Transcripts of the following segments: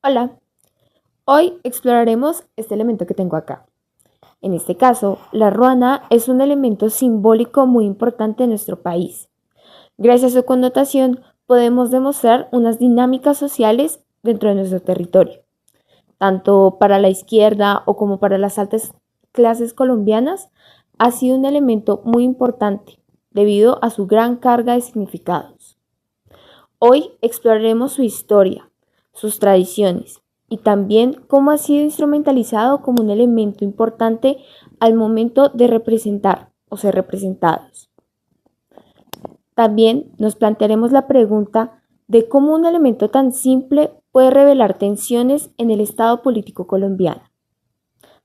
Hola, hoy exploraremos este elemento que tengo acá. En este caso, la ruana es un elemento simbólico muy importante en nuestro país. Gracias a su connotación, podemos demostrar unas dinámicas sociales dentro de nuestro territorio, tanto para la izquierda o como para las altas clases colombianas. Ha sido un elemento muy importante debido a su gran carga de significados. Hoy exploraremos su historia, sus tradiciones y también cómo ha sido instrumentalizado como un elemento importante al momento de representar o ser representados. También nos plantearemos la pregunta de cómo un elemento tan simple puede revelar tensiones en el estado político colombiano.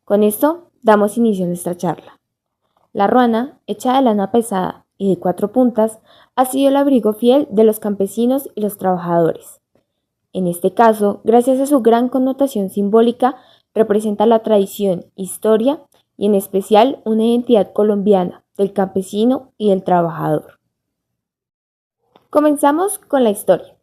Con esto damos inicio a nuestra charla. La ruana, hecha de lana pesada y de 4 puntas, ha sido el abrigo fiel de los campesinos y los trabajadores. En este caso, gracias a su gran connotación simbólica, representa la tradición, historia y en especial una identidad colombiana del campesino y del trabajador. Comenzamos con la historia.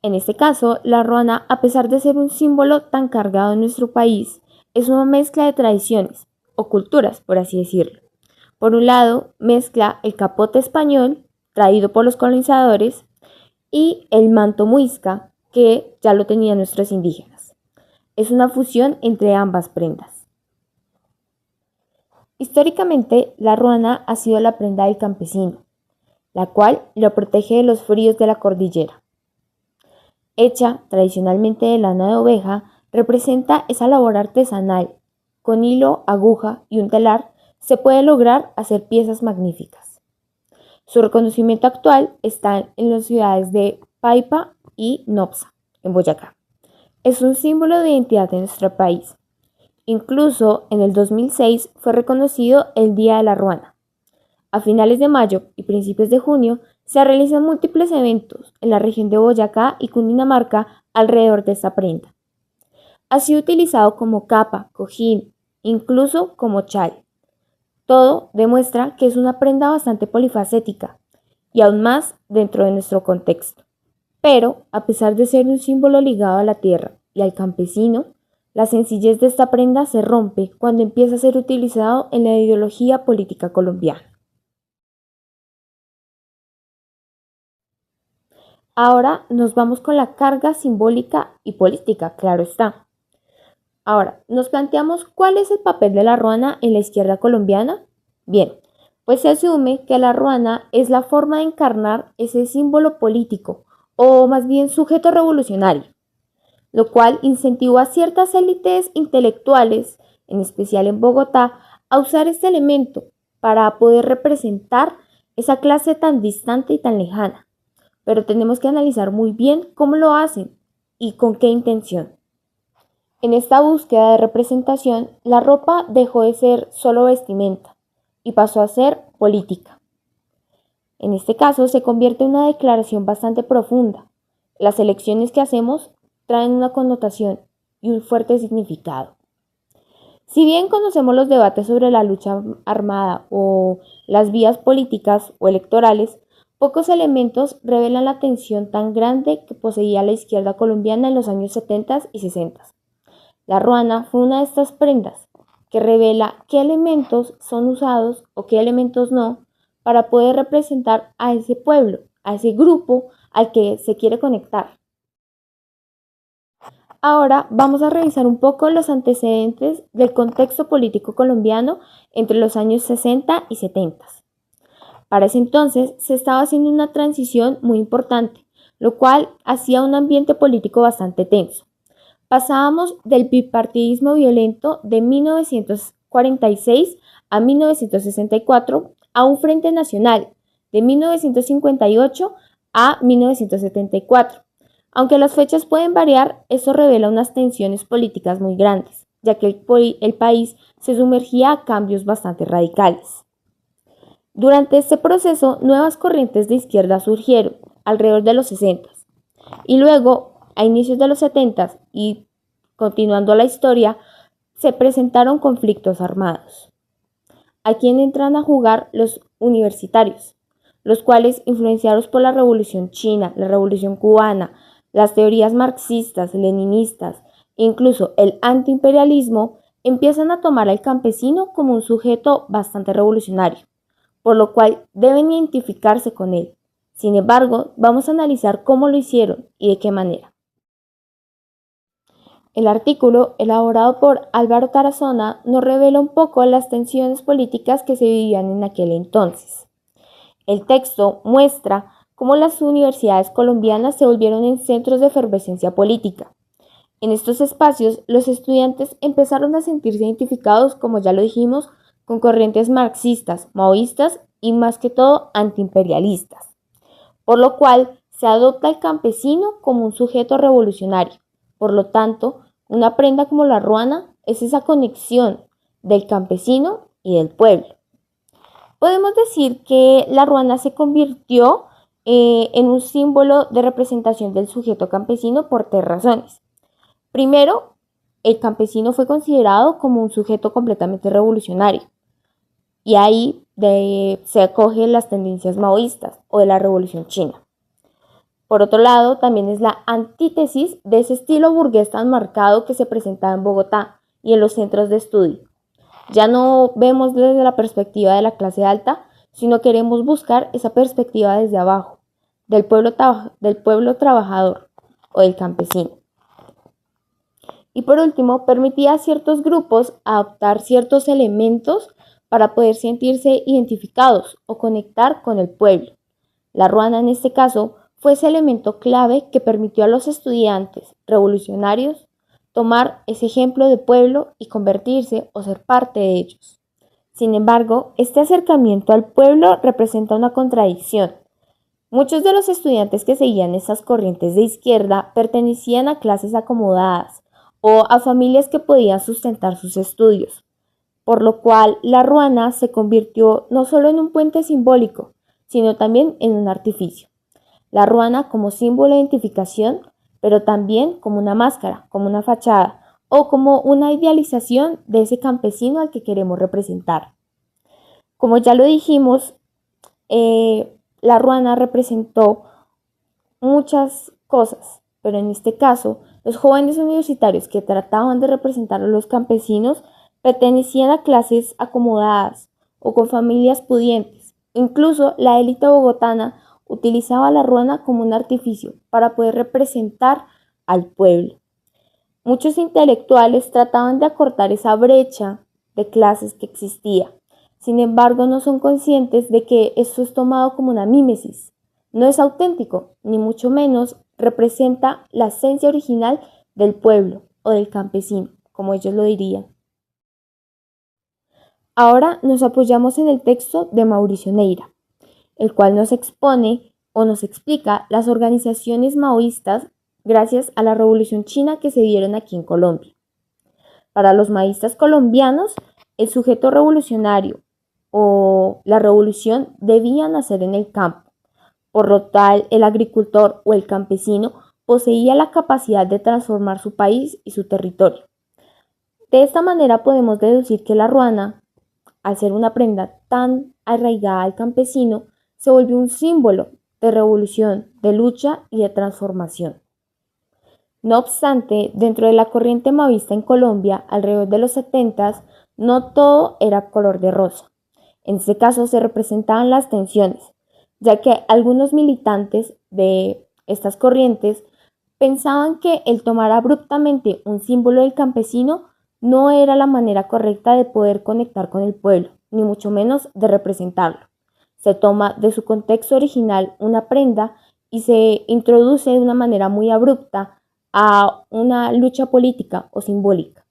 En este caso, la ruana, a pesar de ser un símbolo tan cargado en nuestro país, es una mezcla de tradiciones o culturas, por así decirlo. Por un lado, mezcla el capote español, traído por los colonizadores, y el manto muisca, que ya lo tenían nuestros indígenas. Es una fusión entre ambas prendas. Históricamente, la ruana ha sido la prenda del campesino, la cual lo protege de los fríos de la cordillera. Hecha tradicionalmente de lana de oveja, representa esa labor artesanal. Con hilo, aguja y un telar se puede lograr hacer piezas magníficas. Su reconocimiento actual está en las ciudades de Paipa y Nopsa, en Boyacá. Es un símbolo de identidad de nuestro país. Incluso en el 2006 fue reconocido el Día de la Ruana. A finales de mayo y principios de junio se realizan múltiples eventos en la región de Boyacá y Cundinamarca alrededor de esta prenda. Ha sido utilizado como capa, cojín, incluso como chal. Todo demuestra que es una prenda bastante polifacética y aún más dentro de nuestro contexto. Pero, a pesar de ser un símbolo ligado a la tierra y al campesino, la sencillez de esta prenda se rompe cuando empieza a ser utilizado en la ideología política colombiana. Ahora nos vamos con la carga simbólica y política, claro está. Ahora, nos planteamos cuál es el papel de la ruana en la izquierda colombiana. Bien, pues se asume que la ruana es la forma de encarnar ese símbolo político, o más bien sujeto revolucionario, lo cual incentivó a ciertas élites intelectuales, en especial en Bogotá, a usar este elemento para poder representar esa clase tan distante y tan lejana. Pero tenemos que analizar muy bien cómo lo hacen y con qué intención. En esta búsqueda de representación, la ropa dejó de ser solo vestimenta y pasó a ser política. En este caso se convierte en una declaración bastante profunda. Las elecciones que hacemos traen una connotación y un fuerte significado. Si bien conocemos los debates sobre la lucha armada o las vías políticas o electorales, pocos elementos revelan la tensión tan grande que poseía la izquierda colombiana en los años 70 y 60. La ruana fue una de estas prendas que revela qué elementos son usados o qué elementos no para poder representar a ese pueblo, a ese grupo al que se quiere conectar. Ahora vamos a revisar un poco los antecedentes del contexto político colombiano entre los años 60 y 70. Para ese entonces se estaba haciendo una transición muy importante, lo cual hacía un ambiente político bastante tenso. Pasábamos del bipartidismo violento de 1946 a 1964 a un Frente Nacional de 1958 a 1974. Aunque las fechas pueden variar, eso revela unas tensiones políticas muy grandes, ya que el país se sumergía a cambios bastante radicales. Durante este proceso, nuevas corrientes de izquierda surgieron alrededor de los 60 y luego, a inicios de los 70 y continuando la historia, se presentaron conflictos armados. Aquí entran a jugar los universitarios, los cuales, influenciados por la Revolución China, la Revolución Cubana, Las teorías marxistas, leninistas, incluso el antiimperialismo, empiezan a tomar al campesino como un sujeto bastante revolucionario, por lo cual deben identificarse con él. Sin embargo, vamos a analizar cómo lo hicieron y de qué manera. El artículo, elaborado por Álvaro Tarazona, nos revela un poco las tensiones políticas que se vivían en aquel entonces. El texto muestra cómo las universidades colombianas se volvieron en centros de efervescencia política. En estos espacios, los estudiantes empezaron a sentirse identificados, como ya lo dijimos, con corrientes marxistas, maoístas y más que todo antiimperialistas, por lo cual se adopta al campesino como un sujeto revolucionario. Por lo tanto, una prenda como la ruana es esa conexión del campesino y del pueblo. Podemos decir que la ruana se convirtió en un símbolo de representación del sujeto campesino por tres razones. Primero, el campesino fue considerado como un sujeto completamente revolucionario y ahí se acogen las tendencias maoístas o de la revolución china. Por otro lado, también es la antítesis de ese estilo burgués tan marcado que se presentaba en Bogotá y en los centros de estudio. Ya no vemos desde la perspectiva de la clase alta, sino queremos buscar esa perspectiva desde abajo, del pueblo trabajador o del campesino. Y por último, permitía a ciertos grupos adoptar ciertos elementos para poder sentirse identificados o conectar con el pueblo. La ruana en este caso fue ese elemento clave que permitió a los estudiantes revolucionarios tomar ese ejemplo de pueblo y convertirse o ser parte de ellos. Sin embargo, este acercamiento al pueblo representa una contradicción. Muchos de los estudiantes que seguían esas corrientes de izquierda pertenecían a clases acomodadas o a familias que podían sustentar sus estudios, por lo cual la ruana se convirtió no solo en un puente simbólico, sino también en un artificio. La ruana como símbolo de identificación, pero también como una máscara, como una fachada o como una idealización de ese campesino al que queremos representar. Como ya lo dijimos, la ruana representó muchas cosas, pero en este caso, los jóvenes universitarios que trataban de representar a los campesinos pertenecían a clases acomodadas o con familias pudientes. Incluso la élite bogotana utilizaba la ruana como un artificio para poder representar al pueblo. Muchos intelectuales trataban de acortar esa brecha de clases que existía. Sin embargo, no son conscientes de que esto es tomado como una mímesis. No es auténtico, ni mucho menos representa la esencia original del pueblo o del campesino, como ellos lo dirían. Ahora nos apoyamos en el texto de Mauricio Neira, el cual nos expone o nos explica las organizaciones maoístas gracias a la Revolución China que se dieron aquí en Colombia. Para los maoístas colombianos, el sujeto revolucionario o la revolución debía nacer en el campo. Por lo tal, el agricultor o el campesino poseía la capacidad de transformar su país y su territorio. De esta manera podemos deducir que la ruana, al ser una prenda tan arraigada al campesino, se volvió un símbolo de revolución, de lucha y de transformación. No obstante, dentro de la corriente maoísta en Colombia, alrededor de los 70, no todo era color de rosa. En este caso se representaban las tensiones, ya que algunos militantes de estas corrientes pensaban que el tomar abruptamente un símbolo del campesino no era la manera correcta de poder conectar con el pueblo, ni mucho menos de representarlo. Se toma de su contexto original una prenda y se introduce de una manera muy abrupta a una lucha política o simbólica.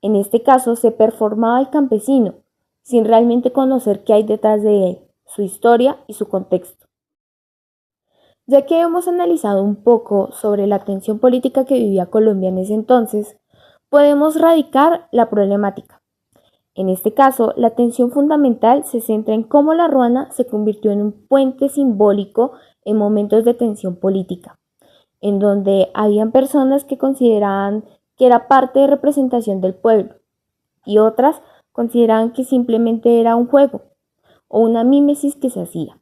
En este caso se performaba el campesino, sin realmente conocer qué hay detrás de él, su historia y su contexto. Ya que hemos analizado un poco sobre la tensión política que vivía Colombia en ese entonces, podemos radicar la problemática. En este caso, la tensión fundamental se centra en cómo la ruana se convirtió en un puente simbólico en momentos de tensión política, en donde habían personas que consideraban que era parte de representación del pueblo y otras consideraban que simplemente era un juego o una mímesis que se hacía.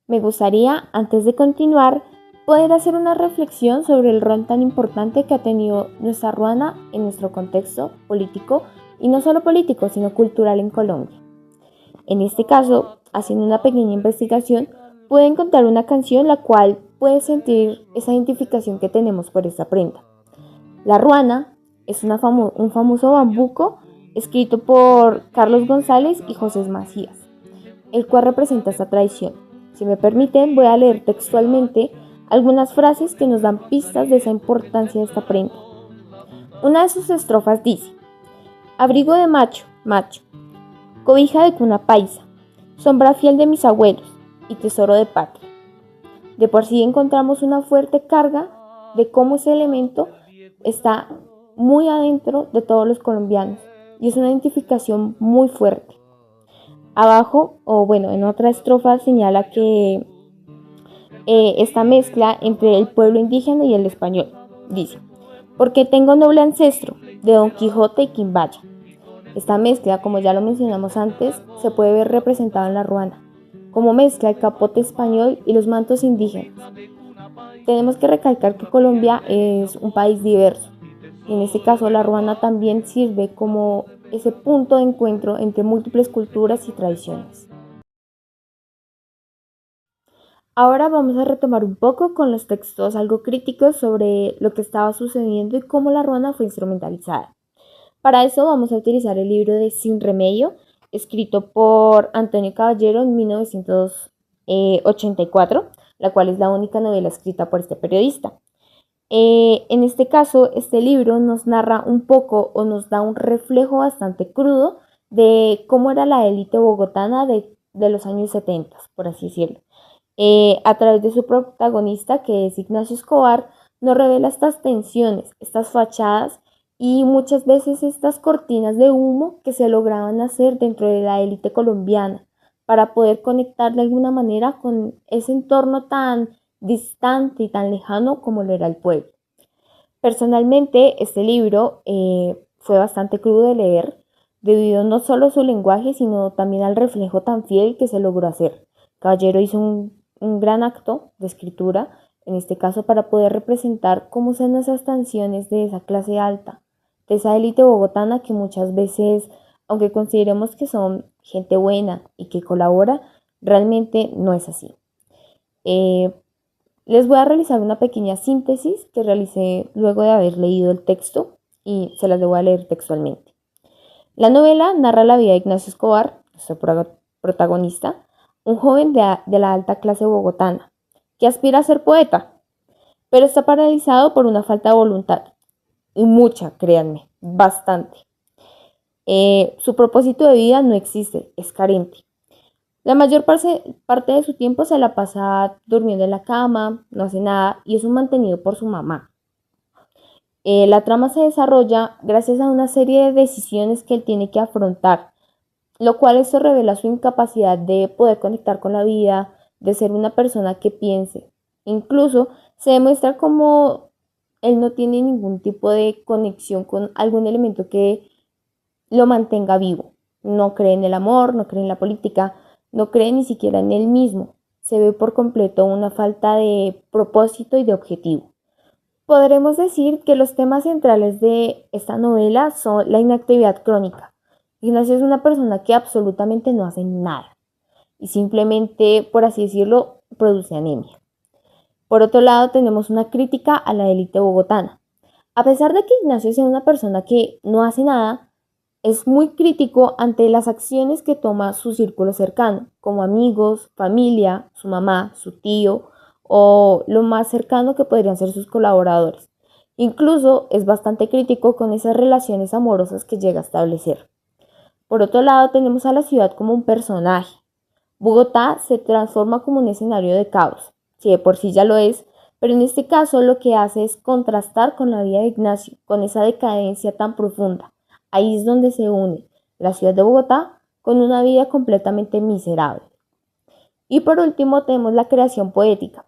Me gustaría, antes de continuar, poder hacer una reflexión sobre el rol tan importante que ha tenido nuestra ruana en nuestro contexto político, y no solo político, sino cultural en Colombia. En este caso, haciendo una pequeña investigación, pude encontrar una canción la cual puede sentir esa identificación que tenemos por esta prenda. La ruana es un famoso bambuco escrito por Carlos González y José Macías, el cual representa esta tradición. Si me permiten, voy a leer textualmente algunas frases que nos dan pistas de esa importancia de esta prenda. Una de sus estrofas dice: abrigo de macho, macho, cobija de cuna paisa, sombra fiel de mis abuelos y tesoro de patria. De por sí encontramos una fuerte carga de cómo ese elemento está muy adentro de todos los colombianos y es una identificación muy fuerte. Abajo, o bueno, en otra estrofa señala que esta mezcla entre el pueblo indígena y el español. Dice: porque tengo noble ancestro de Don Quijote y Quimbaya. Esta mezcla, como ya lo mencionamos antes, se puede ver representada en la ruana, como mezcla el capote español y los mantos indígenas. Tenemos que recalcar que Colombia es un país diverso, y en este caso la ruana también sirve como ese punto de encuentro entre múltiples culturas y tradiciones. Ahora vamos a retomar un poco con los textos algo críticos sobre lo que estaba sucediendo y cómo la ruana fue instrumentalizada. Para eso vamos a utilizar el libro de Sin Remedio, escrito por Antonio Caballero en 1984, la cual es la única novela escrita por este periodista. En este caso, este libro nos narra un poco o nos da un reflejo bastante crudo de cómo era la élite bogotana de los años 70, por así decirlo. A través de su protagonista, que es Ignacio Escobar, nos revela estas tensiones, estas fachadas y muchas veces estas cortinas de humo que se lograban hacer dentro de la élite colombiana para poder conectar de alguna manera con ese entorno tan distante y tan lejano como lo era el pueblo. Personalmente, este libro fue bastante crudo de leer, debido no solo a su lenguaje, sino también al reflejo tan fiel que se logró hacer. Caballero hizo un gran acto de escritura, en este caso para poder representar cómo son esas tensiones de esa clase alta, de esa élite bogotana que muchas veces, aunque consideremos que son gente buena y que colabora, realmente no es así. Les voy a realizar una pequeña síntesis que realicé luego de haber leído el texto y se las voy a leer textualmente. La novela narra la vida de Ignacio Escobar, nuestro protagonista, un joven de la alta clase bogotana, que aspira a ser poeta, pero está paralizado por una falta de voluntad, y mucha, créanme, bastante. Su propósito de vida no existe, es carente. La mayor parte de su tiempo se la pasa durmiendo en la cama, no hace nada y es un mantenido por su mamá. La trama se desarrolla gracias a una serie de decisiones que él tiene que afrontar, lo cual esto revela su incapacidad de poder conectar con la vida, de ser una persona que piense. Incluso se demuestra como él no tiene ningún tipo de conexión con algún elemento que lo mantenga vivo. No cree en el amor, no cree en la política, no cree ni siquiera en él mismo. Se ve por completo una falta de propósito y de objetivo. Podremos decir que los temas centrales de esta novela son la inactividad crónica. Ignacio es una persona que absolutamente no hace nada y simplemente, por así decirlo, produce anemia. Por otro lado, tenemos una crítica a la élite bogotana. A pesar de que Ignacio sea una persona que no hace nada, es muy crítico ante las acciones que toma su círculo cercano, como amigos, familia, su mamá, su tío o lo más cercano que podrían ser sus colaboradores. Incluso es bastante crítico con esas relaciones amorosas que llega a establecer. Por otro lado, tenemos a la ciudad como un personaje. Bogotá se transforma como un escenario de caos, si de por sí ya lo es, pero en este caso lo que hace es contrastar con la vida de Ignacio, con esa decadencia tan profunda. Ahí es donde se une la ciudad de Bogotá con una vida completamente miserable. Y por último tenemos la creación poética.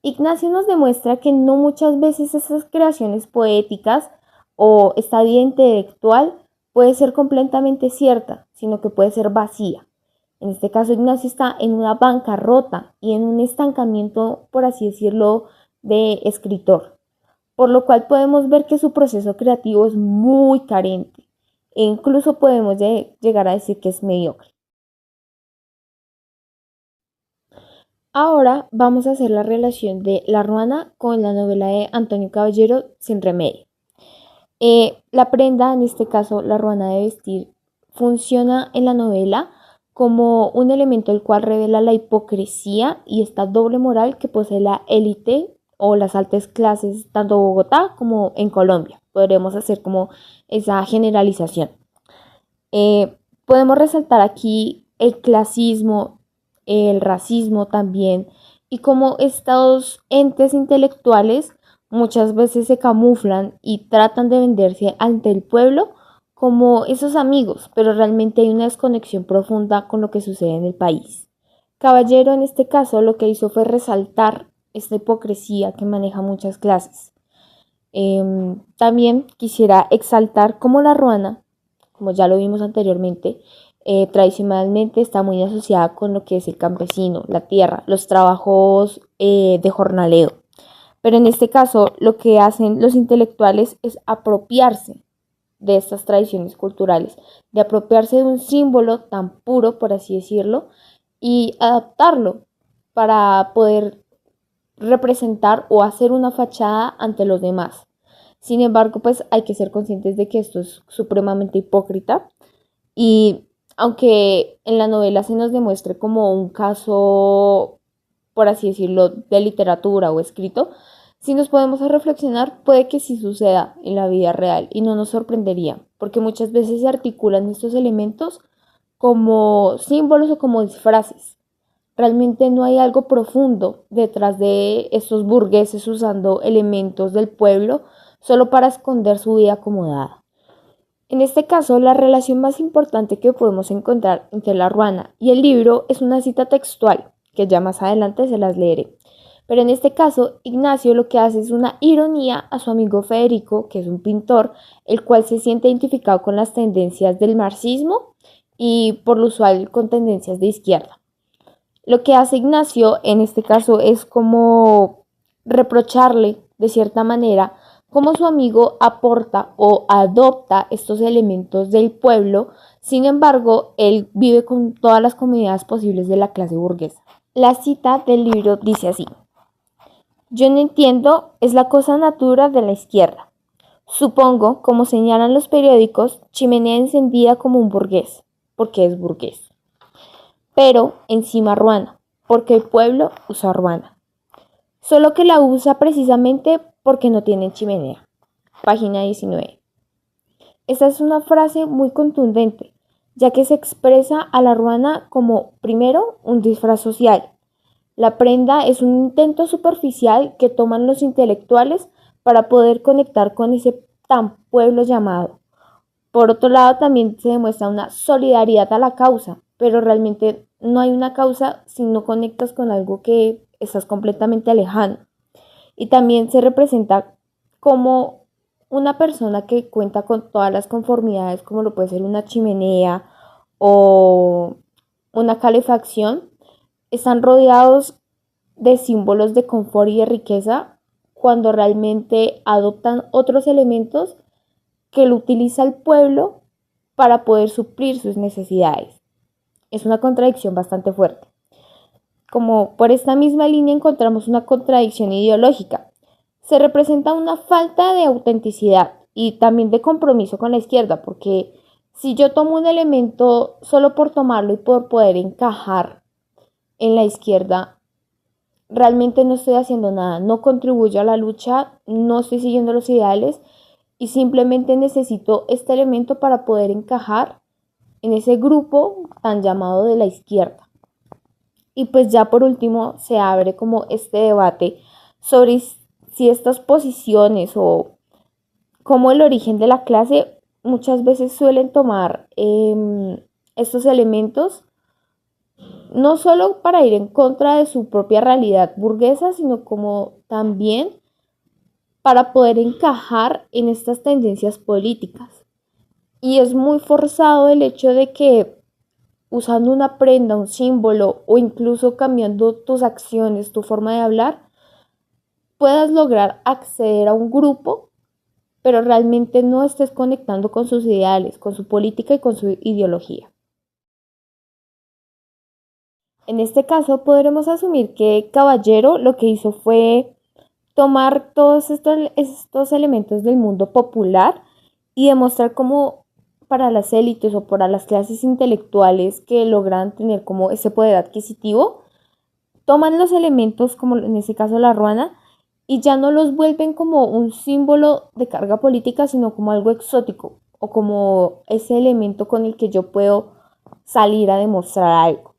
Ignacio nos demuestra que no muchas veces esas creaciones poéticas o esta vida intelectual puede ser completamente cierta, sino que puede ser vacía. En este caso, Ignacio está en una bancarrota y en un estancamiento, por así decirlo, de escritor, por lo cual podemos ver que su proceso creativo es muy carente e incluso podemos llegar a decir que es mediocre. Ahora vamos a hacer la relación de La Ruana con la novela de Antonio Caballero, Sin Remedio. La prenda, en este caso la ruana de vestir, funciona en la novela como un elemento el cual revela la hipocresía y esta doble moral que posee la élite o las altas clases, tanto en Bogotá como en Colombia. Podremos hacer como esa generalización. Podemos resaltar aquí el clasismo, el racismo también, y cómo estos entes intelectuales muchas veces se camuflan y tratan de venderse ante el pueblo como esos amigos, pero realmente hay una desconexión profunda con lo que sucede en el país. Caballero en este caso lo que hizo fue resaltar esta hipocresía que maneja muchas clases. También quisiera exaltar cómo la ruana, como ya lo vimos anteriormente, tradicionalmente está muy asociada con lo que es el campesino, la tierra, los trabajos de jornaleo. Pero en este caso lo que hacen los intelectuales es apropiarse de estas tradiciones culturales, de apropiarse de un símbolo tan puro, por así decirlo, y adaptarlo para poder representar o hacer una fachada ante los demás. Sin embargo, pues hay que ser conscientes de que esto es supremamente hipócrita y aunque en la novela se nos demuestre como un caso, por así decirlo, de literatura o escrito, si nos podemos reflexionar, puede que sí suceda en la vida real y no nos sorprendería, porque muchas veces se articulan estos elementos como símbolos o como disfraces. Realmente no hay algo profundo detrás de estos burgueses usando elementos del pueblo solo para esconder su vida acomodada. En este caso, la relación más importante que podemos encontrar entre la ruana y el libro es una cita textual, que ya más adelante se las leeré. Pero en este caso, Ignacio lo que hace es una ironía a su amigo Federico, que es un pintor, el cual se siente identificado con las tendencias del marxismo y por lo usual con tendencias de izquierda. Lo que hace Ignacio en este caso es como reprocharle de cierta manera cómo su amigo aporta o adopta estos elementos del pueblo, sin embargo, él vive con todas las comodidades posibles de la clase burguesa. La cita del libro dice así: yo no entiendo, es la cosa natura de la izquierda. Supongo, como señalan los periódicos, chimenea encendida como un burgués, porque es burgués. Pero encima ruana, porque el pueblo usa ruana. Solo que la usa precisamente porque no tiene chimenea. Página 19. Esta es una frase muy contundente, ya que se expresa a la ruana como, primero, un disfraz social. La prenda es un intento superficial que toman los intelectuales para poder conectar con ese tan pueblo llamado. Por otro lado, también se demuestra una solidaridad a la causa, pero realmente no hay una causa si no conectas con algo que estás completamente alejado. Y también se representa como una persona que cuenta con todas las conformidades, como lo puede ser una chimenea o una calefacción, están rodeados de símbolos de confort y de riqueza cuando realmente adoptan otros elementos que lo utiliza el pueblo para poder suplir sus necesidades. Es una contradicción bastante fuerte. Como por esta misma línea encontramos una contradicción ideológica. Se representa una falta de autenticidad y también de compromiso con la izquierda, porque si yo tomo un elemento solo por tomarlo y por poder encajar en la izquierda, realmente no estoy haciendo nada, no contribuyo a la lucha, no estoy siguiendo los ideales y simplemente necesito este elemento para poder encajar en ese grupo tan llamado de la izquierda. Y pues ya por último se abre como este debate sobre si estas posiciones o como el origen de la clase muchas veces suelen tomar estos elementos no solo para ir en contra de su propia realidad burguesa, sino como también para poder encajar en estas tendencias políticas. Y es muy forzado el hecho de que usando una prenda, un símbolo o incluso cambiando tus acciones, tu forma de hablar, puedas lograr acceder a un grupo, pero realmente no estés conectando con sus ideales, con su política y con su ideología. En este caso, podremos asumir que Caballero lo que hizo fue tomar todos estos elementos del mundo popular y demostrar cómo para las élites o para las clases intelectuales que logran tener como ese poder adquisitivo, toman los elementos, como en este caso la ruana, y ya no los vuelven como un símbolo de carga política, sino como algo exótico o como ese elemento con el que yo puedo salir a demostrar algo.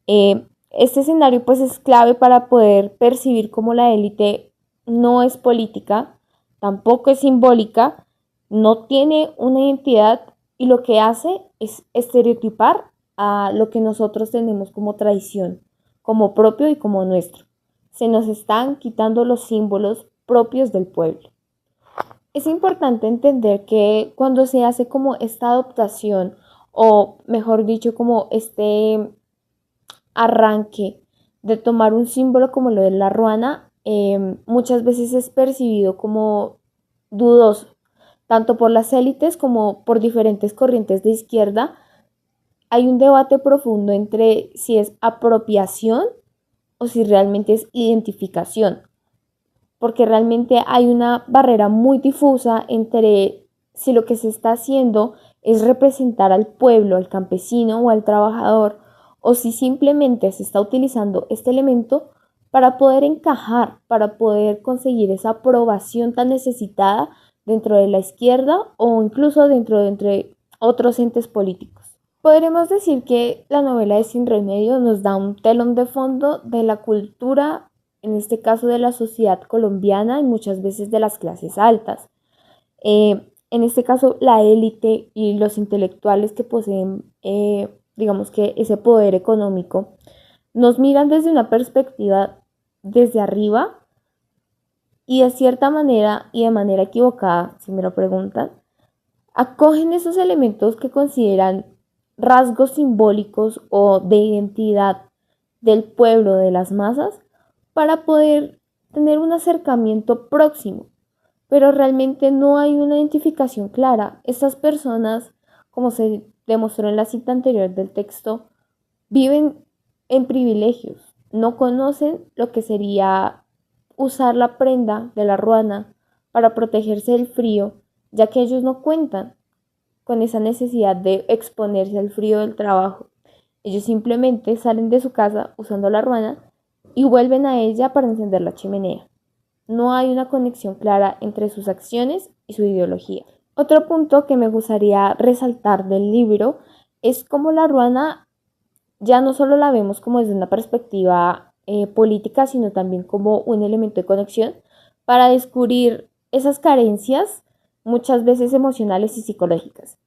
Este escenario pues es clave para poder percibir cómo la élite no es política, tampoco es simbólica, no tiene una identidad y lo que hace es estereotipar a lo que nosotros tenemos como tradición, como propio y como nuestro. Se nos están quitando los símbolos propios del pueblo. Es importante entender que cuando se hace como esta adaptación, o mejor dicho, como este arranque de tomar un símbolo como lo de la ruana, muchas veces es percibido como dudoso, tanto por las élites como por diferentes corrientes de izquierda. Hay un debate profundo entre si es apropiación o si realmente es identificación, porque realmente hay una barrera muy difusa entre si lo que se está haciendo es representar al pueblo, al campesino o al trabajador, o si simplemente se está utilizando este elemento para poder encajar, para poder conseguir esa aprobación tan necesitada dentro de la izquierda o incluso dentro de otros entes políticos. Podremos decir que la novela de Sin Remedio nos da un telón de fondo de la cultura, en este caso de la sociedad colombiana y muchas veces de las clases altas. En este caso, la élite y los intelectuales que poseen, digamos que ese poder económico, nos miran desde una perspectiva desde arriba y de cierta manera y de manera equivocada, si me lo preguntan, acogen esos elementos que consideran rasgos simbólicos o de identidad del pueblo, de las masas, para poder tener un acercamiento próximo, pero realmente no hay una identificación clara. Estas personas, como se demostró en la cita anterior del texto, viven en privilegios, no conocen lo que sería usar la prenda de la ruana para protegerse del frío, ya que ellos no cuentan con esa necesidad de exponerse al frío del trabajo. Ellos simplemente salen de su casa usando la ruana y vuelven a ella para encender la chimenea. No hay una conexión clara entre sus acciones y su ideología. Otro punto que me gustaría resaltar del libro es cómo la ruana ya no solo la vemos como desde una perspectiva política, sino también como un elemento de conexión para descubrir esas carencias, muchas veces emocionales y psicológicas.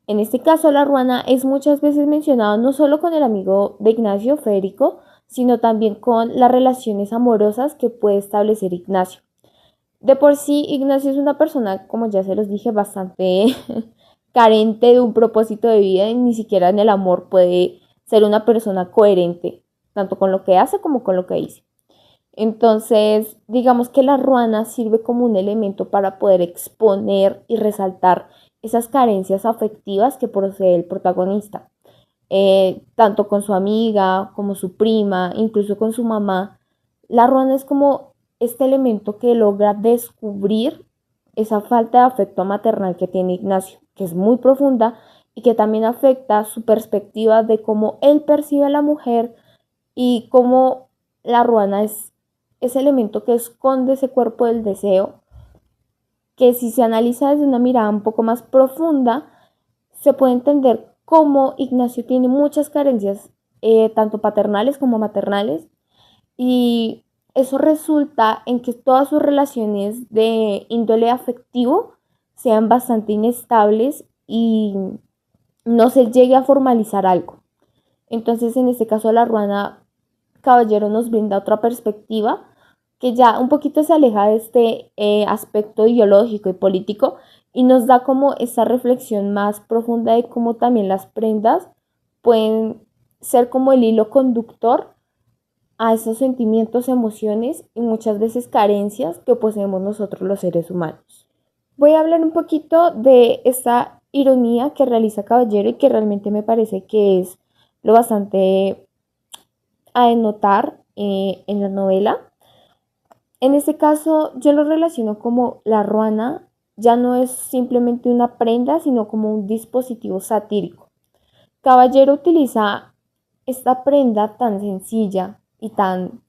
En este caso, la ruana es muchas veces mencionado no solo con el amigo de Ignacio, Federico, sino también con las relaciones amorosas que puede establecer Ignacio. De por sí, Ignacio es una persona, como ya se los dije, bastante carente de un propósito de vida y ni siquiera en el amor puede ser una persona coherente, tanto con lo que hace como con lo que dice. Entonces, digamos que la ruana sirve como un elemento para poder exponer y resaltar esas carencias afectivas que posee el protagonista. Tanto con su amiga, como su prima, incluso con su mamá. La ruana es como este elemento que logra descubrir esa falta de afecto maternal que tiene Ignacio, que es muy profunda y que también afecta su perspectiva de cómo él percibe a la mujer y cómo la ruana es ese elemento que esconde ese cuerpo del deseo, que si se analiza desde una mirada un poco más profunda, se puede entender cómo Ignacio tiene muchas carencias, tanto paternales como maternales, y eso resulta en que todas sus relaciones de índole afectivo sean bastante inestables y no se llegue a formalizar algo. Entonces, en este caso, la ruana Caballero nos brinda otra perspectiva que ya un poquito se aleja de este aspecto ideológico y político y nos da como esa reflexión más profunda de cómo también las prendas pueden ser como el hilo conductor a esos sentimientos, emociones y muchas veces carencias que poseemos nosotros los seres humanos. Voy a hablar un poquito de esta ironía que realiza Caballero y que realmente me parece que es lo bastante a denotar en la novela. En este caso yo lo relaciono como la ruana ya no es simplemente una prenda, sino como un dispositivo satírico. Caballero utiliza esta prenda tan sencilla y tan,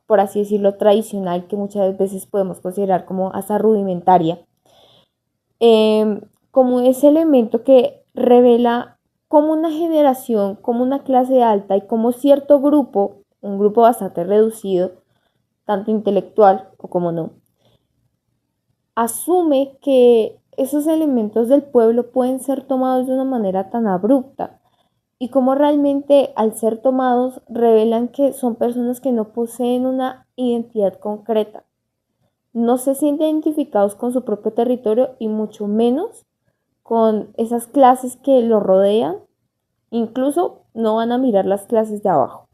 por así decirlo, tradicional, que muchas veces podemos considerar como hasta rudimentaria, como ese elemento que revela cómo una generación, como una clase alta y como cierto grupo, un grupo bastante reducido, tanto intelectual o como no, asume que esos elementos del pueblo pueden ser tomados de una manera tan abrupta y cómo realmente al ser tomados revelan que son personas que no poseen una identidad concreta, no se sienten identificados con su propio territorio y mucho menos con esas clases que lo rodean, incluso no van a mirar las clases de abajo.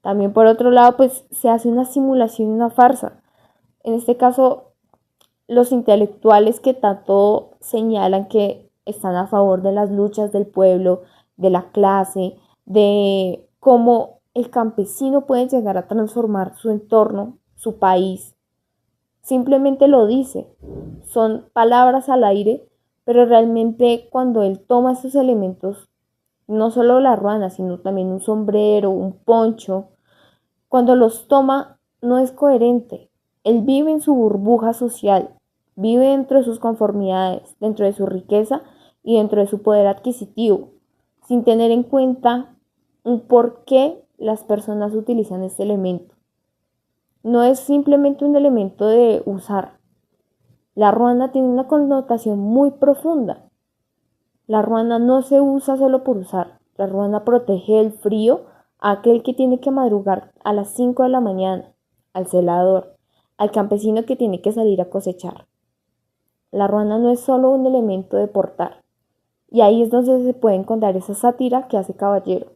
También por otro lado, pues se hace una simulación y una farsa. En este caso, los intelectuales que tanto señalan que están a favor de las luchas del pueblo, de la clase, de cómo el campesino puede llegar a transformar su entorno, su país, simplemente lo dice. Son palabras al aire, pero realmente cuando él toma esos elementos, no solo la ruana, sino también un sombrero, un poncho, cuando los toma no es coherente. Él vive en su burbuja social, vive dentro de sus conformidades, dentro de su riqueza y dentro de su poder adquisitivo, sin tener en cuenta un por qué las personas utilizan este elemento. No es simplemente un elemento de usar. La ruana tiene una connotación muy profunda. La ruana no se usa solo por usar. La ruana protege del frío a aquel que tiene que madrugar a las 5 de la mañana, al celador, al campesino que tiene que salir a cosechar. La ruana no es solo un elemento de portar. Y ahí es donde se puede encontrar esa sátira que hace Caballero.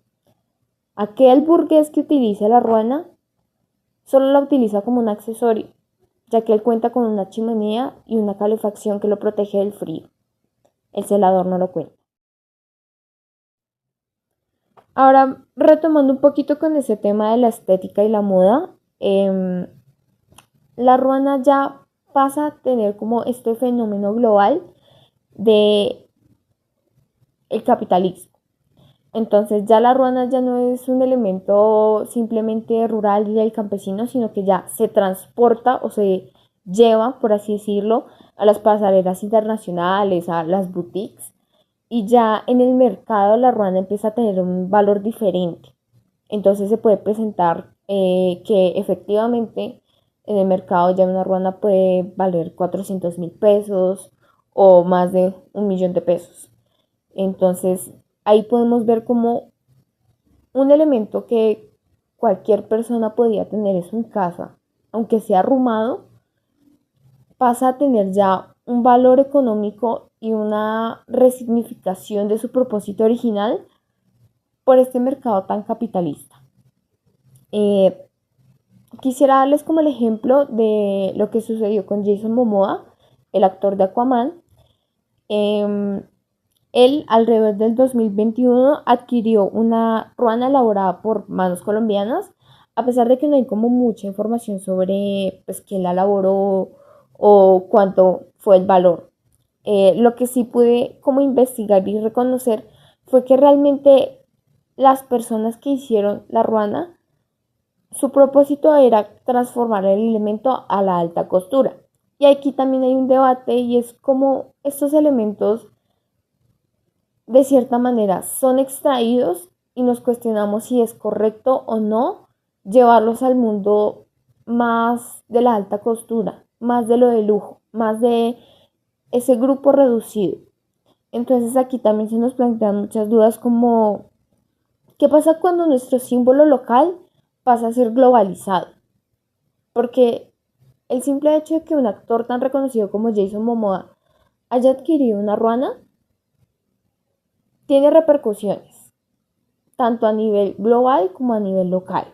Aquel burgués que utiliza la ruana solo la utiliza como un accesorio, ya que él cuenta con una chimenea y una calefacción que lo protege del frío. El celador no lo cuenta. Ahora, retomando un poquito con ese tema de la estética y la moda, la ruana ya pasa a tener como este fenómeno global de el capitalismo. Entonces ya la ruana ya no es un elemento simplemente rural y del campesino, sino que ya se transporta o se lleva, por así decirlo, a las pasarelas internacionales, a las boutiques, y ya en el mercado la ruana empieza a tener un valor diferente. Entonces se puede presentar que efectivamente en el mercado ya una ruana puede valer 400.000 pesos o más de 1.000.000 de pesos. Entonces ahí podemos ver como un elemento que cualquier persona podía tener en su casa, aunque sea arrumado, pasa a tener ya un valor económico y una resignificación de su propósito original por este mercado tan capitalista. Eh, Quisiera darles como el ejemplo de lo que sucedió con Jason Momoa, el actor de Aquaman. Eh, Él alrededor del 2021 adquirió una ruana elaborada por manos colombianas, a pesar de que no hay como mucha información sobre pues quién la elaboró o cuánto fue el valor. Lo que sí pude como investigar y reconocer fue que realmente las personas que hicieron la ruana, su propósito era transformar el elemento a la alta costura. Y aquí también hay un debate y es como estos elementos de cierta manera son extraídos y nos cuestionamos si es correcto o no llevarlos al mundo más de la alta costura, más de lo de lujo, más de ese grupo reducido. Entonces aquí también se nos plantean muchas dudas como ¿qué pasa cuando nuestro símbolo local pasa a ser globalizado? Porque el simple hecho de que un actor tan reconocido como Jason Momoa haya adquirido una ruana tiene repercusiones, tanto a nivel global como a nivel local.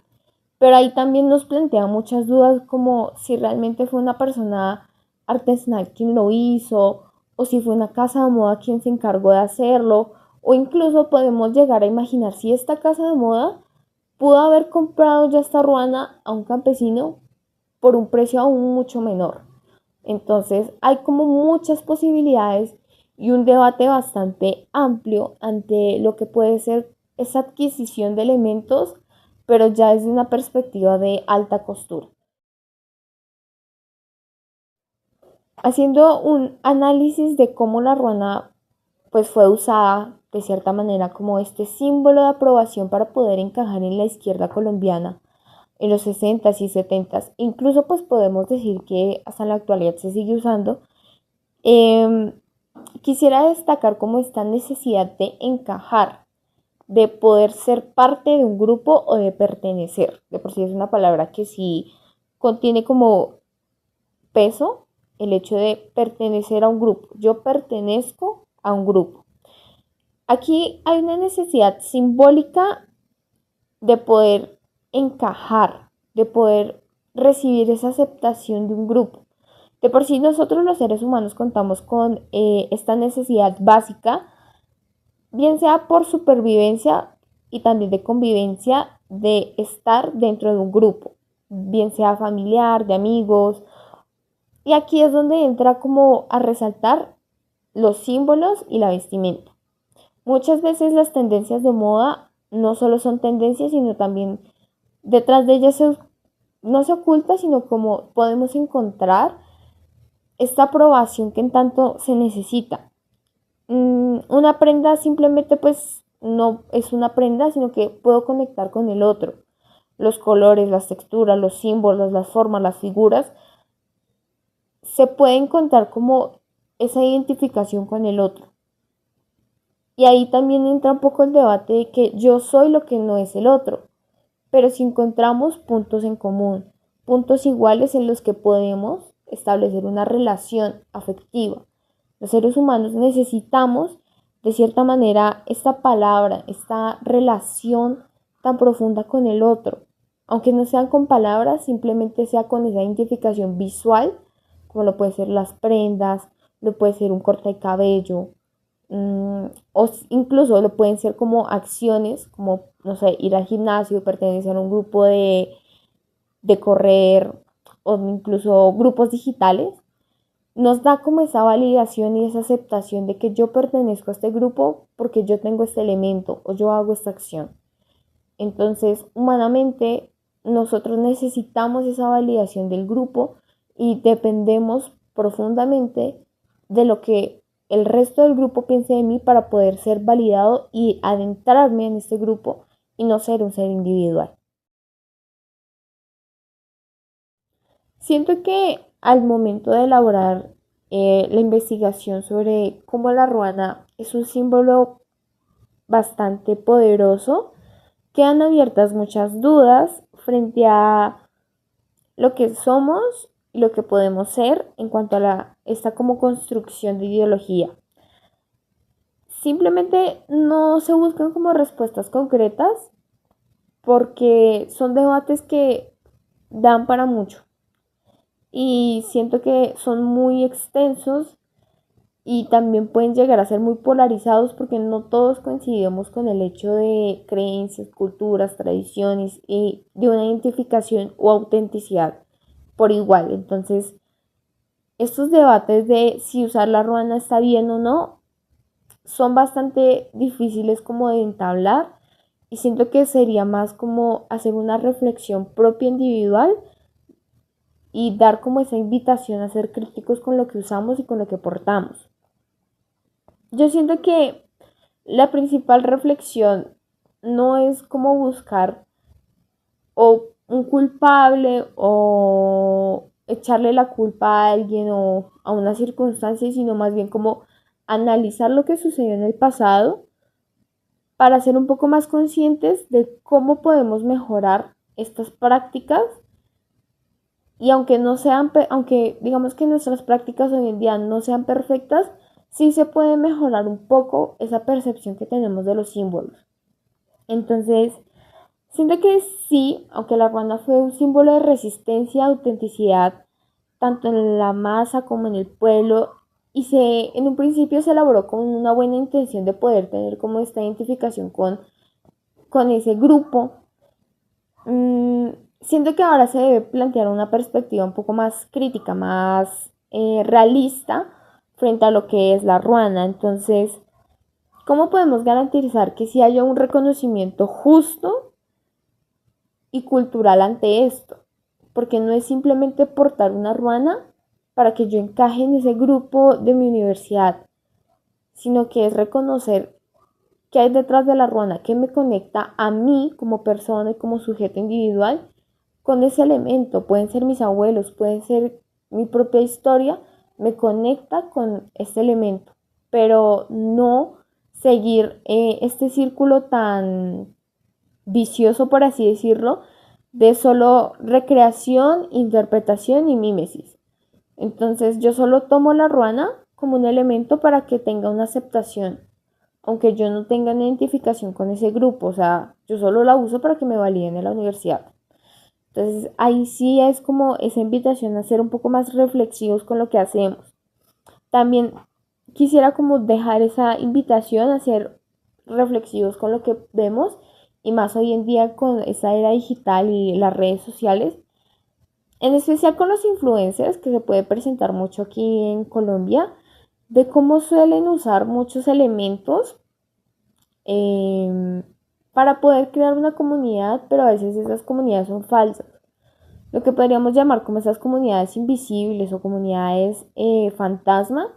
Pero ahí también nos plantea muchas dudas como si realmente fue una persona artesanal quien lo hizo o si fue una casa de moda quien se encargó de hacerlo o incluso podemos llegar a imaginar si esta casa de moda pudo haber comprado ya esta ruana a un campesino por un precio aún mucho menor. Entonces hay como muchas posibilidades y un debate bastante amplio ante lo que puede ser esa adquisición de elementos, pero ya desde una perspectiva de alta costura. Haciendo un análisis de cómo la ruana pues fue usada de cierta manera como este símbolo de aprobación para poder encajar en la izquierda colombiana en los 60s y 70s, incluso pues podemos decir que hasta la actualidad se sigue usando. Eh, Quisiera destacar como esta necesidad de encajar, de poder ser parte de un grupo o de pertenecer. De por sí es una palabra que sí contiene como peso el hecho de pertenecer a un grupo. Yo pertenezco a un grupo. Aquí hay una necesidad simbólica de poder encajar, de poder recibir esa aceptación de un grupo. De por sí nosotros los seres humanos contamos con esta necesidad básica, bien sea por supervivencia y también de convivencia, de estar dentro de un grupo, bien sea familiar, de amigos. Y aquí es donde entra como a resaltar los símbolos y la vestimenta. Muchas veces las tendencias de moda no solo son tendencias, sino también detrás de ellas no se oculta, sino como podemos encontrar esta aprobación que en tanto se necesita. Una prenda simplemente pues no es una prenda, sino que puedo conectar con el otro. Los colores, las texturas, los símbolos, las formas, las figuras, se puede encontrar como esa identificación con el otro. Y ahí también entra un poco el debate de que yo soy lo que no es el otro, pero si encontramos puntos en común, puntos iguales en los que podemos establecer una relación afectiva. Los seres humanos necesitamos, de cierta manera, esta palabra, esta relación tan profunda con el otro. Aunque no sean con palabras, simplemente sea con esa identificación visual, como lo puede ser las prendas, lo puede ser un corte de cabello, o incluso lo pueden ser como acciones, como, no sé, ir al gimnasio, pertenecer a un grupo de correr o incluso grupos digitales, nos da como esa validación y esa aceptación de que yo pertenezco a este grupo porque yo tengo este elemento o yo hago esta acción. Entonces, humanamente, nosotros necesitamos esa validación del grupo y dependemos profundamente de lo que el resto del grupo piense de mí para poder ser validado y adentrarme en este grupo y no ser un ser individual. Siento que al momento de elaborar la investigación sobre cómo la ruana es un símbolo bastante poderoso, quedan abiertas muchas dudas frente a lo que somos y lo que podemos ser en cuanto a esta como construcción de ideología. Simplemente no se buscan como respuestas concretas porque son debates que dan para mucho y siento que son muy extensos y también pueden llegar a ser muy polarizados porque no todos coincidimos con el hecho de creencias, culturas, tradiciones y de una identificación o autenticidad por igual. Entonces, estos debates de si usar la ruana está bien o no son bastante difíciles como de entablar y siento que sería más como hacer una reflexión propia individual y dar como esa invitación a ser críticos con lo que usamos y con lo que portamos. Yo siento que la principal reflexión no es como buscar o un culpable o echarle la culpa a alguien o a una circunstancia, sino más bien como analizar lo que sucedió en el pasado para ser un poco más conscientes de cómo podemos mejorar estas prácticas y aunque no sean, aunque digamos que nuestras prácticas hoy en día no sean perfectas, sí se puede mejorar un poco esa percepción que tenemos de los símbolos. Entonces, Siento que sí, aunque la ruana fue un símbolo de resistencia, autenticidad, tanto en la masa como en el pueblo, y en un principio se elaboró con una buena intención de poder tener como esta identificación con ese grupo. Mm, Siento que ahora se debe plantear una perspectiva un poco más crítica, más realista frente a lo que es la ruana. Entonces, ¿cómo podemos garantizar que sí haya un reconocimiento justo y cultural ante esto? Porque no es simplemente portar una ruana para que yo encaje en ese grupo de mi universidad, sino que es reconocer qué hay detrás de la ruana, qué me conecta a mí como persona y como sujeto individual con ese elemento. Pueden ser mis abuelos, puede ser mi propia historia, me conecta con este elemento, pero no seguir este círculo tan vicioso, por así decirlo, de solo recreación, interpretación y mímesis. Entonces yo solo tomo la ruana como un elemento para que tenga una aceptación, aunque yo no tenga una identificación con ese grupo, o sea, yo solo la uso para que me validen en la universidad. Entonces ahí sí es como esa invitación a ser un poco más reflexivos con lo que hacemos. También quisiera como dejar esa invitación a ser reflexivos con lo que vemos y más hoy en día con esa era digital y las redes sociales, en especial con los influencers que se puede presentar mucho aquí en Colombia, de cómo suelen usar muchos elementos eh, para poder crear una comunidad, pero a veces esas comunidades son falsas. Lo que podríamos llamar como esas comunidades invisibles o comunidades fantasma,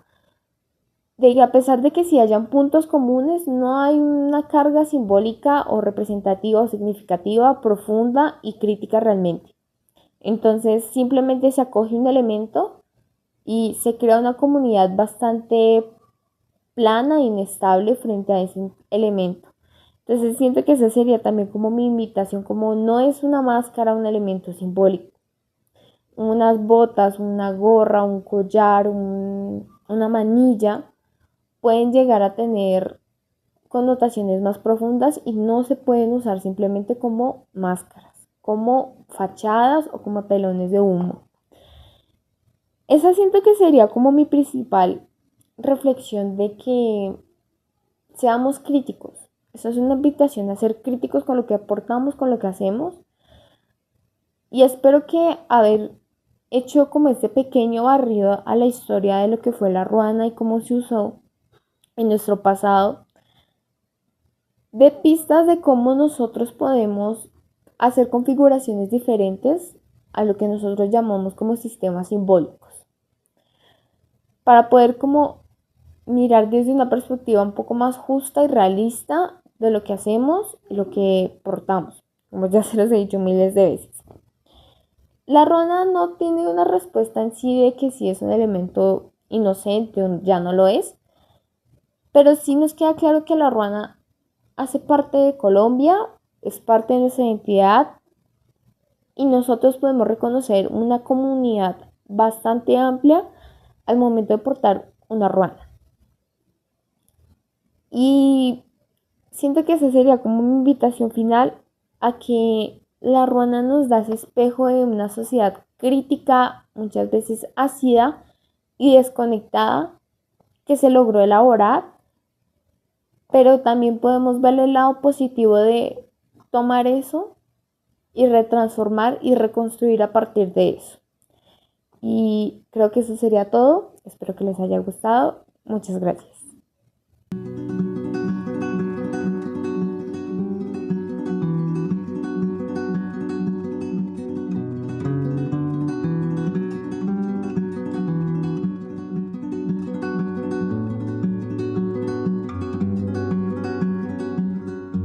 de que a pesar de que sí hayan puntos comunes, no hay una carga simbólica o representativa o significativa, profunda y crítica realmente. Entonces simplemente se acoge un elemento y se crea una comunidad bastante plana e inestable frente a ese elemento. Entonces siento que esa sería también como mi invitación, como no es una máscara, un elemento simbólico. Unas botas, una gorra, un collar, una manilla pueden llegar a tener connotaciones más profundas y no se pueden usar simplemente como máscaras, como fachadas o como telones de humo. Esa siento que sería como mi principal reflexión de que seamos críticos. Esa es una invitación a ser críticos con lo que aportamos, con lo que hacemos. Y espero que haber hecho como este pequeño barrido a la historia de lo que fue la ruana y cómo se usó en nuestro pasado, de pistas de cómo nosotros podemos hacer configuraciones diferentes a lo que nosotros llamamos como sistemas simbólicos, para poder como mirar desde una perspectiva un poco más justa y realista de lo que hacemos y lo que portamos, como ya se los he dicho miles de veces. La ruana no tiene una respuesta en sí de que si es un elemento inocente o ya no lo es, pero sí nos queda claro que la ruana hace parte de Colombia, es parte de nuestra identidad y nosotros podemos reconocer una comunidad bastante amplia al momento de portar una ruana. Y siento que esa sería como una invitación final a que la ruana nos da ese espejo de una sociedad crítica, muchas veces ácida y desconectada, que se logró elaborar, pero también podemos ver el lado positivo de tomar eso y retransformar y reconstruir a partir de eso. Y creo que eso sería todo. Espero que les haya gustado. Muchas gracias.